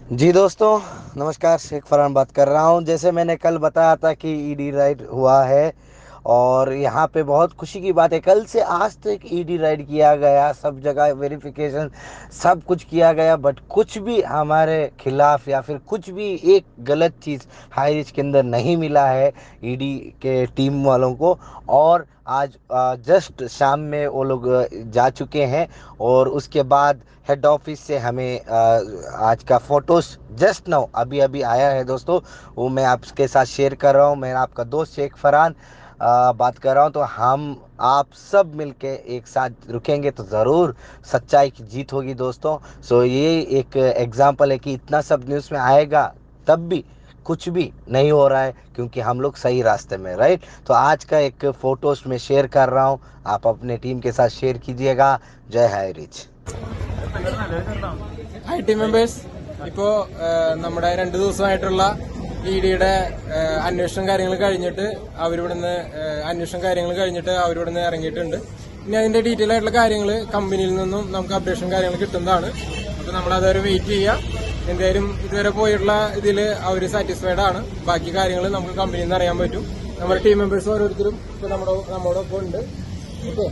जी दोस्तों, नमस्कार। शेख फरहान बात कर रहा हूँ। जैसे मैंने कल बताया था कि ईडी राइड हुआ है और यहाँ पे बहुत खुशी की बात है। कल से आज तक ईडी राइड किया गया, सब जगह वेरिफिकेशन सब कुछ किया गया, बट कुछ भी हमारे खिलाफ या फिर कुछ भी एक गलत चीज़ हाई रिस्क के अंदर नहीं मिला है ईडी के टीम वालों को। और आज जस्ट शाम में वो लोग जा चुके हैं और उसके बाद हेड ऑफिस से हमें आज का फोटोज जस्ट नाउ अभी अभी आया है दोस्तों। वो मैं आपके साथ शेयर कर रहा हूँ। मैं आपका दोस्त शेख फरहान बात कर रहा हूँ। तो हम आप सब मिलके एक साथ रुकेंगे तो ज़रूर सच्चाई की जीत होगी दोस्तों। सो ये एक एग्जांपल है कि इतना सब न्यूज़ में आएगा तब भी कुछ भी नहीं हो रहा है क्योंकि हम लोग सही रास्ते में, राइट। तो आज का एक फोटोज में शेयर कर रहा हूँ, आप अपने टीम के साथ शेयर कीजिएगा। जय high rich. Hi team members. ഇപ്പോ നമ്മുടെ 2 ദിവസമായിട്ടുള്ള ഇഡിയുടെ അന്വേഷണം കാര്യങ്ങൾ കഴിഞ്ഞിട്ട് അവരിവിടുന്ന് ഇറങ്ങിയിട്ടുണ്ട്. ഇനി അതിന്റെ ഡീറ്റെയിൽ ആയിട്ടുള്ള കാര്യങ്ങൾ കമ്പനിയിൽ നിന്നും നമുക്ക് അപ്ഡേഷൻ കാര്യങ്ങൾ കിട്ടുന്നതാണ്. അപ്പൊ നമ്മൾ അതുവരെ വെയിറ്റ് ചെയ്യാം. എന്തായാലും ഇതുവരെ പോയിട്ടുള്ള ഇതിൽ അവർ സാറ്റിസ്ഫൈഡ് ആണ്. ബാക്കി കാര്യങ്ങൾ നമുക്ക് കമ്പനിയിൽ നിന്ന് അറിയാൻ പറ്റും. നമ്മുടെ ടീം മെമ്പേഴ്സ് ഓരോരുത്തരും ഇപ്പൊ നമ്മോടൊപ്പം ഉണ്ട്. ഓക്കെ.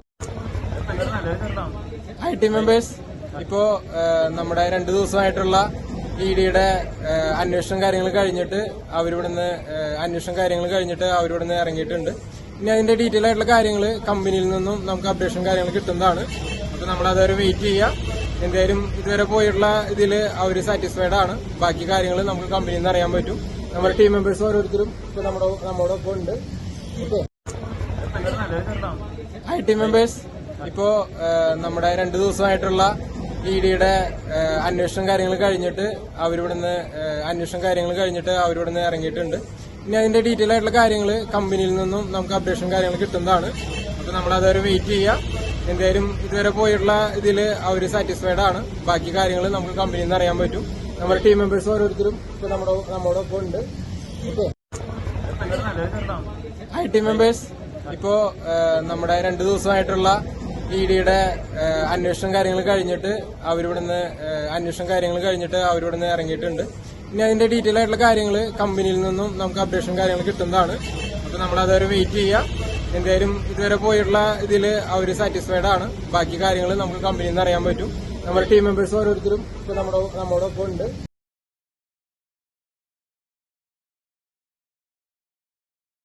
Hi team members. ഇപ്പോ നമ്മുടെ 2 ദിവസമായിട്ടുള്ള ഇഡിയുടെ അന്വേഷണം കാര്യങ്ങൾ കഴിഞ്ഞിട്ട് അവരിവിടുന്ന് ഇറങ്ങിയിട്ടുണ്ട്. ഇനി അതിന്റെ ഡീറ്റെയിൽ ആയിട്ടുള്ള കാര്യങ്ങൾ കമ്പനിയിൽ നിന്നും നമുക്ക് അപ്ഡേഷൻ കാര്യങ്ങൾ കിട്ടുന്നതാണ്. അപ്പൊ നമ്മൾ അതുവരെ വെയിറ്റ് ചെയ്യാം. എന്തായാലും ഇതുവരെ പോയിട്ടുള്ള ഇതിൽ അവർ സാറ്റിസ്ഫൈഡ് ആണ്. ബാക്കി കാര്യങ്ങൾ നമുക്ക് കമ്പനിയിൽ നിന്ന് അറിയാൻ പറ്റും. നമ്മുടെ ടീം മെമ്പേഴ്സ് ഓരോരുത്തരും ഇപ്പൊ നമ്മോടൊപ്പം ഉണ്ട്. ഓക്കെ. Hi team members. ഇപ്പോ നമ്മുടെ 2 ദിവസമായിട്ടുള്ള ഇഡിയുടെ അന്വേഷണം കാര്യങ്ങൾ കഴിഞ്ഞിട്ട് അവരിവിടുന്ന് ഇറങ്ങിയിട്ടുണ്ട്. ഇനി അതിന്റെ ഡീറ്റെയിൽ ആയിട്ടുള്ള കാര്യങ്ങൾ കമ്പനിയിൽ നിന്നും നമുക്ക് അപ്ഡേഷൻ കാര്യങ്ങൾ കിട്ടുന്നതാണ്. അപ്പൊ നമ്മൾ അതുവരെ വെയിറ്റ് ചെയ്യാം. എന്തായാലും ഇതുവരെ പോയിട്ടുള്ള ഇതിൽ അവർ സാറ്റിസ്ഫൈഡ് ആണ്. ബാക്കി കാര്യങ്ങൾ നമുക്ക് കമ്പനിയിൽ നിന്ന് അറിയാൻ പറ്റും. നമ്മുടെ ടീം മെമ്പേഴ്സ് ഓരോരുത്തരും ഇപ്പൊ നമ്മോടൊപ്പം ഉണ്ട്. ഓക്കെ. Hi team members. ഇപ്പോ നമ്മുടെ 2 ദിവസമായിട്ടുള്ള ഇഡിയുടെ അന്വേഷണം കാര്യങ്ങൾ കഴിഞ്ഞിട്ട് അവരിവിടുന്ന് ഇറങ്ങിയിട്ടുണ്ട്. ഇനി അതിന്റെ ഡീറ്റെയിൽ ആയിട്ടുള്ള കാര്യങ്ങൾ കമ്പനിയിൽ നിന്നും നമുക്ക് അപ്ഡേഷൻ കാര്യങ്ങൾ കിട്ടുന്നതാണ്. അപ്പൊ നമ്മൾ അതുവരെ വെയിറ്റ് ചെയ്യാം. എന്തായാലും ഇതുവരെ പോയിട്ടുള്ള ഇതിൽ അവർ സാറ്റിസ്ഫൈഡ് ആണ്. ബാക്കി കാര്യങ്ങൾ നമുക്ക് കമ്പനിയിൽ നിന്ന് അറിയാൻ പറ്റും. നമ്മുടെ ടീം മെമ്പേഴ്സ് ഓരോരുത്തരും ഇപ്പൊ നമ്മോടൊപ്പം ഉണ്ട്.